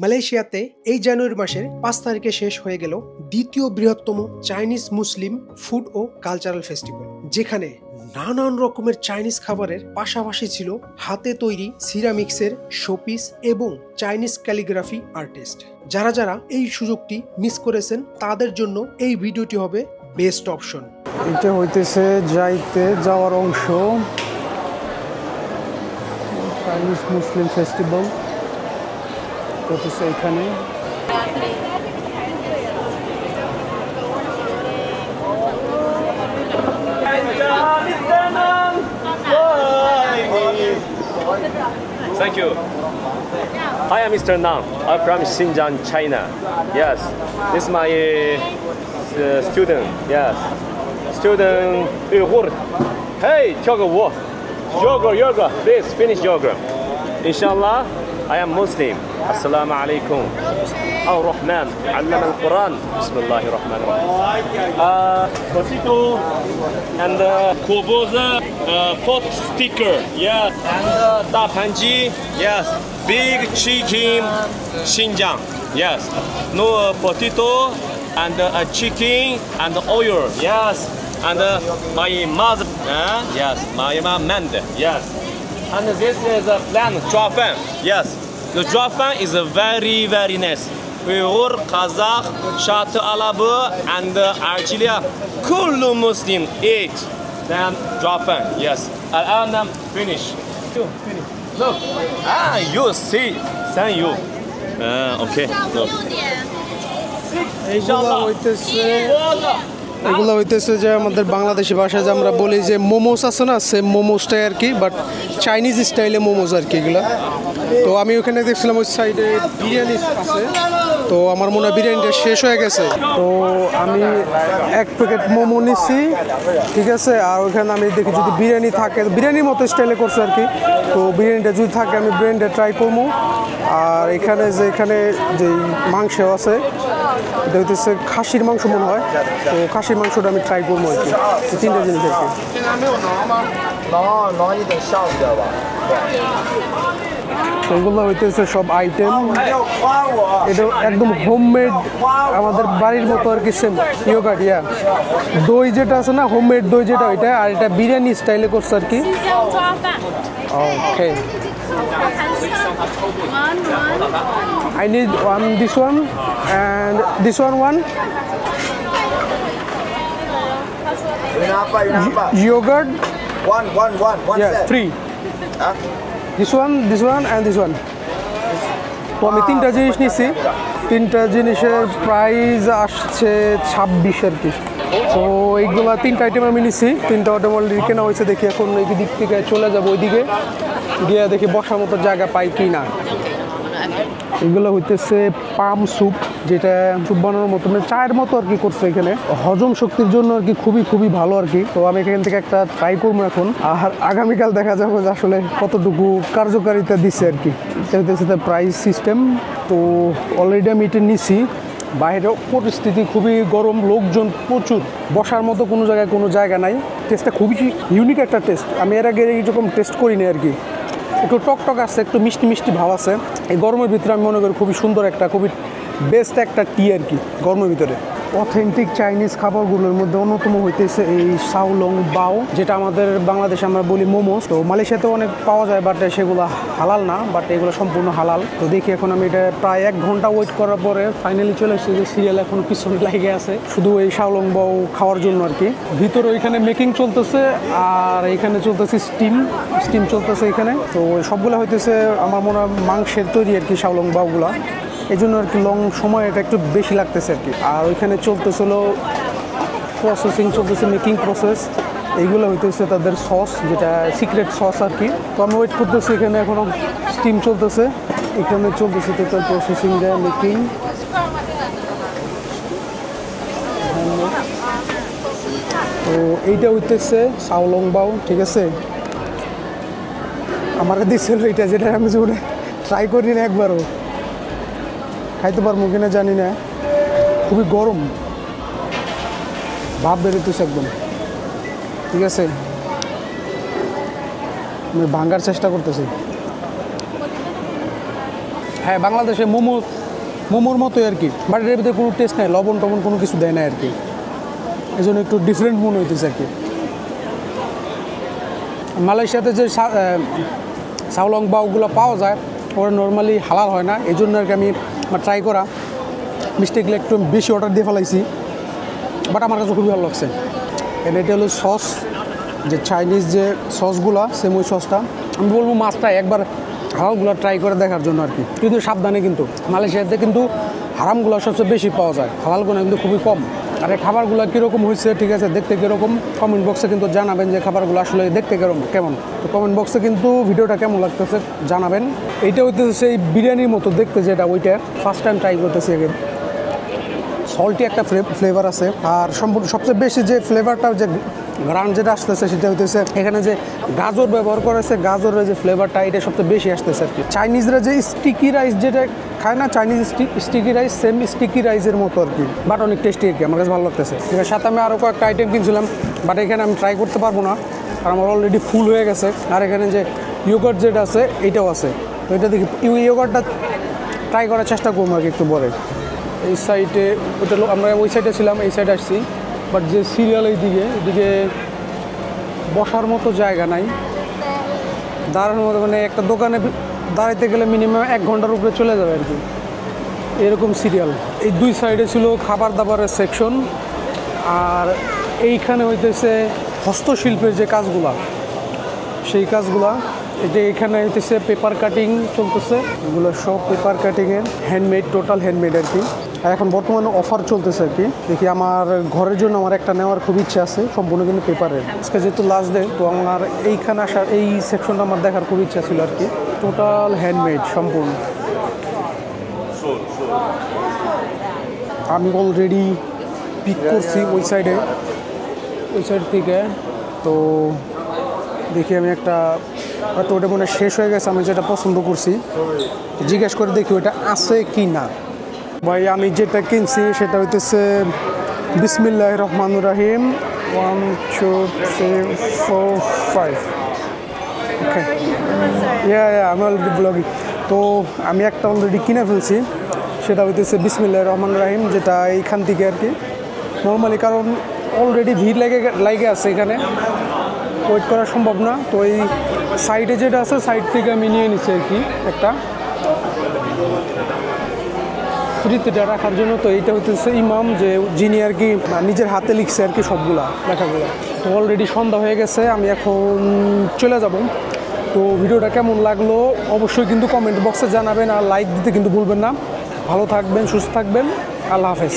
মালয়েশিয়াতে এই জানুয়ারি মাসের ৫ তারিখে শেষ হয়ে গেল দ্বিতীয় বৃহত্তম চাইনিজ মুসলিম ফুড ও কালচারাল ফেস্টিভ্যাল, যেখানে নানান রকমের চাইনিজ খাবারের পাশাপাশি ছিল হাতে তৈরি সিরামিক্সের শোপিস এবং চাইনিজ ক্যালিগ্রাফি আর্টিস্ট। যারা যারা এই সুযোগটি মিস করেছেন তাদের জন্য এই ভিডিওটি হবে বেস্ট অপশন। এটা হইতেছে যাওয়ার অংশ, চাইনিজ মুসলিম ফেস্টিভ্যাল হতেছে এখানে। Thank you. Hi, I'm Mr. Nang. I'm from Xinjiang, China. Yes, this is my student. Yes, student Uyghur. Hey, 跳个舞 yoga. Please finish yoga. Inshallah, I am Muslim. Assalamu alaikum. Ar-Rahman, علم القرآن. بسم الله الرحمن الرحيم. Potato and koboza pot sticker. Yes. And da panji. Yes. Big chicken. Xinjiang. Yes. No potato and chicken and oil. Yes. And my mother. Yes. My mother. Yes. And this is a plant, Juafan. Yes. The Juafan is a very nice. Uyghur, Kazakh, Shatı Alabı, and Archilia. Kullu Muslim eat. Then Juafan. Yes. Al-Anam finish. Finish. Look. You see. Thank you. Okay. Look. এগুলো হইতেছে যে আমাদের বাংলাদেশি ভাষায় যে আমরা বলি যে মোমোস আছে না, সেম মোমোসটাই আর কি, বাট চাইনিজ স্টাইলে মোমোস আর কি এগুলো। তো আমি ওখানে দেখছিলাম ওই সাইডে বিরিয়ানি আছে, তো আমার মনে হয় বিরিয়ানিটা শেষ হয়ে গেছে, তো আমি এক প্যাকেট মোমো নিচ্ছি, ঠিক আছে। আর ওইখানে আমি দেখি যদি বিরিয়ানি থাকে, বিরিয়ানির মতো স্টাইলে করছে আর কি, তো বিরিয়ানিটা যদি থাকে আমি বিরিয়ানিটা ট্রাই করবো। আর এখানে যে মাংস আছে, এটা হইতেছে খাসির মাংস মনে হয়, তো খাসির মাংসটা আমি ট্রাই করবো আর কি। এই তিনটা জিনিস আর কি। এগুলো হইতেছে সব আইটেম, এটা একদম হোমমেড, আমাদের বাড়ির মতো আর কি, সেম ইয়োগার্ট। দই যেটা আছে না, হোমমেড দই যেটা, ওইটা। আর এটা বিরিয়ানি স্টাইলে করছে আর কি। ওকে, I need this one and this one. Yogurt. One. Yeah, set. 3. Huh? This one and this one. তো আমি তিনটা জিনিস নিচ্ছি, তিনটা জিনিসের প্রাইস আসছে 26 আর কি। তো এইগুলা তিনটা আইটেম আমি নিচ্ছি, তিনটা আইটেম অলরেডি কেনা হয়েছে। দেখি এখন এই দিক থেকে চলে যাবো ওইদিকে গিয়ে দেখি বসার মতো জায়গা পাই কি না। এগুলো হইতেছে পাম স্যুপ, যেটা স্যুপ বানানোর মতো মানে চায়ের মতো আর কি করছে এখানে, হজম শক্তির জন্য আর কি খুবই ভালো আর কি। তো আমি এখান থেকে একটা ট্রাই করবো এখন, আর আগামীকাল দেখা যাবে যে আসলে কতটুকু কার্যকারিতা দিচ্ছে আর কি। এটা হইতেছে প্রাইস সিস্টেম। তো অলরেডি আমি এটা নিছি। বাইরেও পরিস্থিতি খুবই গরম, লোকজন প্রচুর, বসার মতো কোনো জায়গা নাই। টেস্টটা খুবই ইউনিক একটা টেস্ট, আমি এর আগে এইরকম টেস্ট করিনি আর কি। একটু টক আছে, একটু মিষ্টি ভাব আছে। এই গরমের ভিতরে আমি মনে করি খুবই সুন্দর একটা, খুবই বেস্ট একটা টি আর কি গরমের ভিতরে। অথেন্টিক চাইনিজ খাবারগুলোর মধ্যে অন্যতম হইতেছে এই শাওলং বাও, যেটা আমাদের বাংলাদেশে আমরা বলি মোমোস। তো মালয়েশিয়াতেও অনেক পাওয়া যায়, বাট সেগুলো হালাল না, বাট এগুলো সম্পূর্ণ হালাল। তো দেখি এখন আমি এটা প্রায় 1 ঘন্টা ওয়েট করার পরে ফাইনালি চলে এসেছি, যে সিরিয়াল এখন পিছনে লাগে আছে শুধু এই শাওলং বাও খাওয়ার জন্য আর কি। ভিতরে ওইখানে মেকিং চলতেছে, আর এখানে চলতেছে স্টিম চলতেছে এখানে। তো সবগুলো হইতেছে আমার মনে হয় মাংসের তৈরি আর কি শাওলং বাওগুলা, এই জন্য আর কি লং সময় এটা একটু বেশি লাগতেছে আর কি। আর ওইখানে চলতেছিল প্রসেসিং, চলতেছে মেকিং প্রসেস। এইগুলো হইতেছে তাদের সস, যেটা সিক্রেট সস আর কি। তো আমি ওয়েট করতেছি, এখানে এখনও স্টিম চলতেছে, এখানে চলতেছে তাদের প্রসেসিং দেয় মেকিং। তো এইটা হইতেছে শাওলং বাও, ঠিক আছে। আমার দিচ্ছিল এটা, যেটা আমি জীবনে ট্রাই করি না একবারও, খাইতে পারবো কিনা জানি না, খুবই গরম, ভাব বেরোতেছে একদম, ঠিক আছে। আমি ভাঙার চেষ্টা করতেছি। হ্যাঁ বাংলাদেশে মোমোর মতোই আর কি, বাট এর ভিতরে কোনো টেস্ট নেই, লবণ টবণ কোনো কিছু দেয় না আর কি, এই জন্য একটু ডিফারেন্ট মনে হইতেছে আর কি। মালয়েশিয়াতে যে সাউলং বাউগুলো পাওয়া যায় ওরা নর্মালি হালাল হয় না, এই জন্য আর কি আমি ট্রাই করা মিস্টেকলি একটু বেশি অর্ডার দিয়ে ফেলাইছি, বাট আমার কাছে খুবই ভালো লাগছে। এটা হলো সস, যে চাইনিজ যে সসগুলো সেম ওই সসটা। আমি বলবো মাছটা একবার হালালগুলো ট্রাই করে দেখার জন্য আর কি, কিন্তু সাবধানে, কিন্তু মালয়েশিয়াতে কিন্তু হারামগুলো সবচেয়ে বেশি পাওয়া যায়, হালালগুলো কিন্তু খুবই কম। আর এই খাবারগুলো কীরকম হয়েছে, ঠিক আছে, দেখতে কীরকম, কমেন্ট বক্সে কিন্তু জানাবেন যে খাবারগুলো আসলে দেখতে কেমন। তো কমেন্ট বক্সে কিন্তু ভিডিওটা কেমন লাগতেছে জানাবেন। এইটা হইতেছে সেই বিরিয়ানির মতো দেখতে, যেটা ওইটা ফার্স্ট টাইম ট্রাই করতেছি আগে। সল্টি একটা ফ্লেভার আছে, আর সবচেয়ে বেশি যে ফ্লেভারটা, যে গ্রান যেটা আসতেছে সেটা হইতেছে এখানে যে গাজর ব্যবহার করেছে, গাজরের যে ফ্লেভারটা এটা সবচেয়ে বেশি আসতেছে আর কি। চাইনিজরা যে স্টিকি রাইস যেটা খায় না, Chinese sticky rice, same sticky রাইসের মতো আর কি, বাট অনেক টেস্টি আর কি, আমার কাছে ভালো লাগতেছে। এর সাথে আমি আরও কয়েকটা আইটেম কিনছিলাম, বাট এখানে আমি ট্রাই করতে পারবো না, আর আমার অলরেডি ফুল হয়ে গেছে। আর এখানে যে ইয়োগার্ট যেটা আছে এটাও আছে, তো এটা দেখি ইয়োগার্টটা ট্রাই করার চেষ্টা করবো আর কি একটু পরে। এই সাইডে ওটা আমরা ওই সাইডে ছিলাম, এই সাইডে আসছি, বাট যে সিরিয়াল এদিকে বসার মতো জায়গা নাই, দাঁড়ানোর মতো, মানে একটা দোকানে দাঁড়াইতে গেলে মিনিমাম 1 ঘন্টার উপরে চলে যাবে আর কি, এরকম সিরিয়াল। এই দুই সাইডে ছিল খাবার দাবারের সেকশন, আর এইখানে হইতেছে হস্তশিল্পের যে কাজগুলা, সেই কাজগুলা। এটা এখানে হইতেছে পেপার কাটিং চলতেছে, এগুলো সব পেপার কাটিংয়ের হ্যান্ডমেড, টোটাল হ্যান্ডমেড আর কি। আর এখন বর্তমানে অফার চলতেছে আর কি, দেখি আমার ঘরের জন্য আমার একটা নেওয়ার খুব ইচ্ছা আছে, সম্পূর্ণ কিন্তু পেপারের। আজকে যেহেতু লাস্ট ডে, তো আমার এইখানে আসার, এই সেকশনটা আমার দেখার খুব ইচ্ছা ছিল আর কি, টোটাল হ্যান্ডমেড সম্পূর্ণ। আমি অলরেডি পিক করছি ওই সাইড থেকে, তো দেখি আমি একটা, হয়তো ওটা মনে শেষ হয়ে গেছে, আমি যেটা পছন্দ করছি জিজ্ঞেস করে দেখি ওটা আছে কি না। ভাই আমি যেটা কিনছি সেটা হইতেছে বিসমিল্লাহির রহমানির রহিম 1 2 3 4 5। ওকে, আমি অলরেডি ব্লগিং, তো আমি একটা অলরেডি কিনে ফেলছি, সেটা হইতেছে বিসমিল্লাহির রহমানির রহিম, যেটা এইখান থেকে আর কি নর্মালি, কারণ অলরেডি ভিড় লাগে আছে, এখানে ওয়েট করা সম্ভব না। তো এই সাইডে যেটা আছে সাইড থেকে আমি নিয়ে নিচ্ছি আর কি একটা ফ্রিতে রাখার জন্য। তো এইটা হচ্ছে ইমাম, যে যিনি আর কি নিজের হাতে লিখছে আর কি সবগুলা লেখাগুলো। তো অলরেডি সন্ধ্যা হয়ে গেছে, আমি এখন চলে যাব। তো ভিডিওটা কেমন লাগলো অবশ্যই কিন্তু কমেন্ট বক্সে জানাবেন, আর লাইক দিতে কিন্তু ভুলবেন না। ভালো থাকবেন, সুস্থ থাকবেন, আল্লাহ হাফেজ।